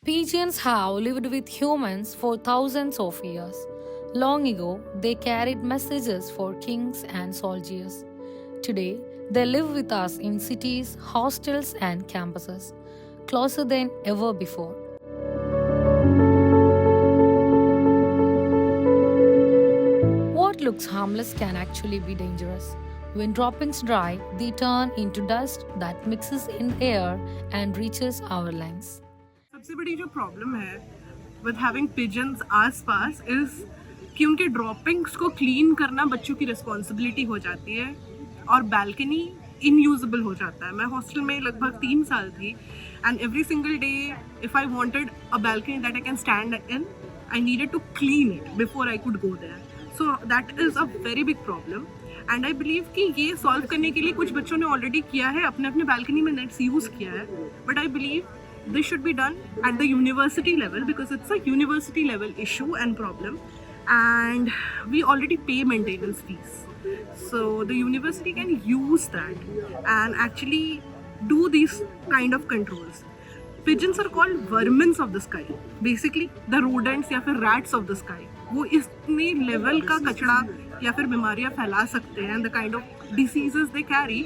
Pigeons have lived with humans for thousands of years. Long ago, they carried messages for kings and soldiers. Today, they live with us in cities, hostels, and campuses, closer than ever before. What looks harmless can actually be dangerous. When droppings dry, they turn into dust that mixes in air and reaches our lungs. सबसे बड़ी जो problem है with having pigeons आस-पास is कि उनके droppings को clean करना बच्चों की रिस्पॉन्सिबिलिटी हो जाती है और बैल्कनी इनयूजेबल हो जाता है. मैं हॉस्टल में लगभग 3 साल थी and every single day if I wanted a balcony that I can stand in, I needed to clean it before I could go there. So that is a very big problem and I believe कि ये solve करने के लिए कुछ बच्चों ने already किया है, अपने अपने बैल्कनी में नेट्स यूज़ किया है. But I believe this should be done at the university level because it's a university level issue and problem, and we already pay maintenance fees, so the university can use that and actually do these kind of controls. Pigeons are called vermins of the sky, basically the rodents या फिर rats of the sky. वो इतने level का कचरा या फिर बीमारियाँ फैला सकते हैं and the kind of diseases they carry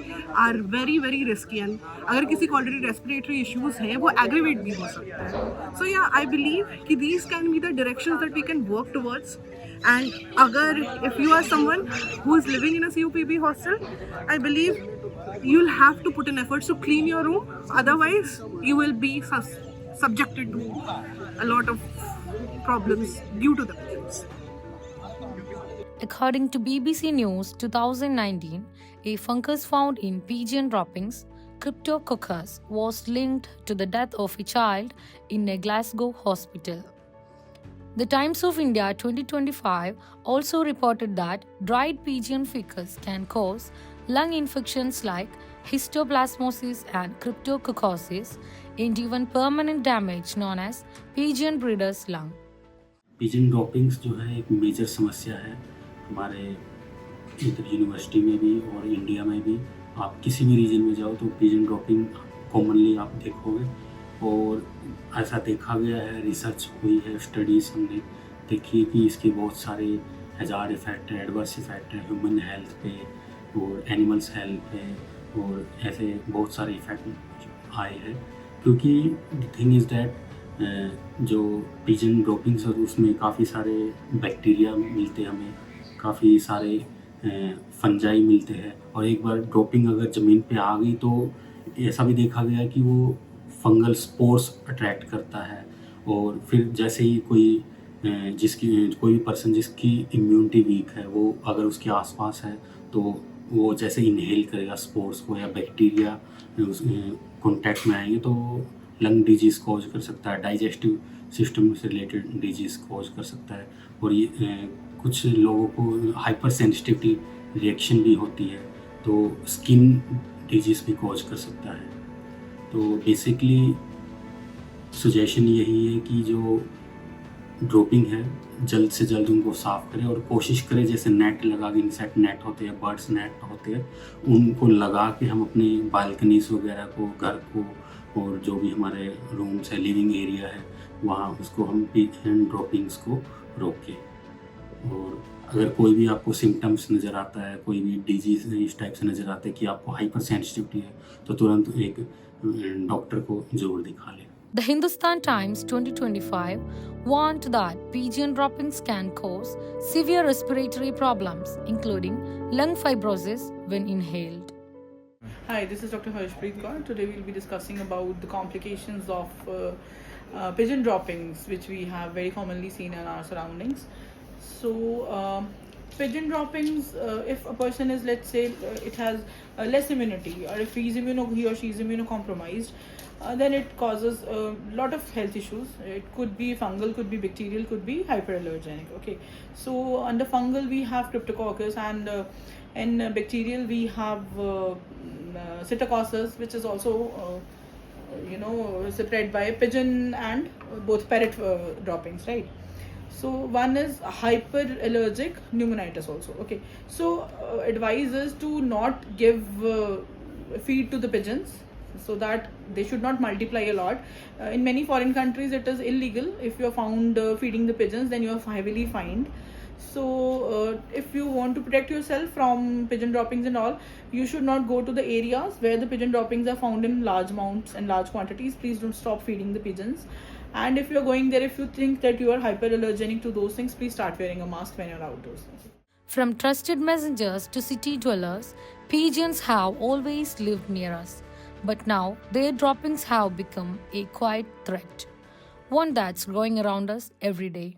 are very very risky, and अगर किसी को already respiratory issues हैं वो aggravate भी हो सकता है. So yeah, I believe कि these can be the directions that we can work towards. And अगर if you are someone who is living in a COPB hostel, I believe you'll have to put in efforts to clean your room, otherwise you will be subjected to a lot of problems due to the pigeons. According to BBC News 2019, a fungus found in pigeon droppings, Cryptococcus, was linked to the death of a child in a Glasgow hospital. The Times of India 2025 also reported that dried pigeon fecus can cause lung infections like histoplasmosis and cryptococcosis, and even permanent damage known as pigeon breeder's lung. Pigeon droppings जो है एक major समस्या है हमारे इधर university में भी और इंडिया में भी. आप किसी भी रीजन में जाओ तो पिजन ड्रॉपिंग कॉमनली आप देखोगे, और ऐसा देखा गया है, रिसर्च हुई है, स्टडीज़ हमने देखी है कि इसके बहुत सारे हज़ार इफ़ेक्ट है, एडवर्स इफ़ेक्ट है ह्यूमन हेल्थ पे और एनिमल्स हेल्थ पे, और ऐसे बहुत सारे इफ़ेक्ट आए हैं. क्योंकि द थिंग इज़ दैट जो पिजन ड्रॉपिंग्स और उसमें काफ़ी सारे बैक्टीरिया मिलते हैं हमें, काफ़ी सारे फंजाई मिलते हैं, और एक बार ड्रॉपिंग अगर ज़मीन पे आ गई तो ऐसा भी देखा गया कि वो फंगल स्पोर्स अट्रैक्ट करता है. और फिर जैसे ही कोई कोई भी पर्सन जिसकी इम्यूनिटी वीक है वो अगर उसके आसपास है तो वो जैसे इनहेल करेगा स्पोर्स को या बैक्टीरिया उस कॉन्टैक्ट में आएंगे तो लंग डिजीज़ कॉज कर सकता है, डाइजेस्टिव सिस्टम से रिलेटेड डिजीज़ कॉज कर सकता है. और ये कुछ लोगों को हाइपर सेंसिटिविटी रिएक्शन भी होती है, तो स्किन डिजीज़ भी कॉज कर सकता है. तो बेसिकली सजेशन यही है कि जो ड्रॉपिंग है जल्द से जल्द उनको साफ़ करें और कोशिश करें जैसे नेट लगा के, इंसेक्ट नेट होते हैं, बर्ड्स नेट होते हैं, उनको लगा के हम अपनी बालकनीज वगैरह को, घर को, और जो भी हमारे रूम्स है, लिविंग एरिया है, वहाँ उसको हम पिजन ड्रॉपिंग्स को रोकें. और अगर कोई भी आपको सिम्टम्स नज़र आता है, कोई भी डिजीज़ इस टाइप से नज़र आता है कि आपको हाइपर सेंसिटिविटी है, तो तुरंत एक डॉक्टर को ज़रूर दिखा लें. The Hindustan Times 2025 warned that pigeon droppings can cause severe respiratory problems, including lung fibrosis when inhaled. Hi, this is Dr. Harshpreet Kaur. Today we'll be discussing about the complications of pigeon droppings, which we have very commonly seen in our surroundings. So, pigeon droppings, if a person is, let's say, it has less immunity, or if he or she is immunocompromised, then it causes a lot of health issues. It could be fungal, could be bacterial, could be hyperallergenic. Okay, so under fungal we have Cryptococcus, and in bacterial we have Psittacoccus, which is also spread by pigeon and both parrot droppings, right? So one is hyperallergic pneumonitis also. Okay, so advice is to not give feed to the pigeons so that they should not multiply a lot. In many foreign countries, it is illegal. If you are found feeding the pigeons, then you are heavily fined. So if you want to protect yourself from pigeon droppings and all, you should not go to the areas where the pigeon droppings are found in large amounts and large quantities. Please don't stop feeding the pigeons. And if you're going there, if you think that you are hyperallergenic to those things, please start wearing a mask when you're outdoors. From trusted messengers to city dwellers, pigeons have always lived near us. But now their droppings have become a quiet threat, one that's growing around us every day.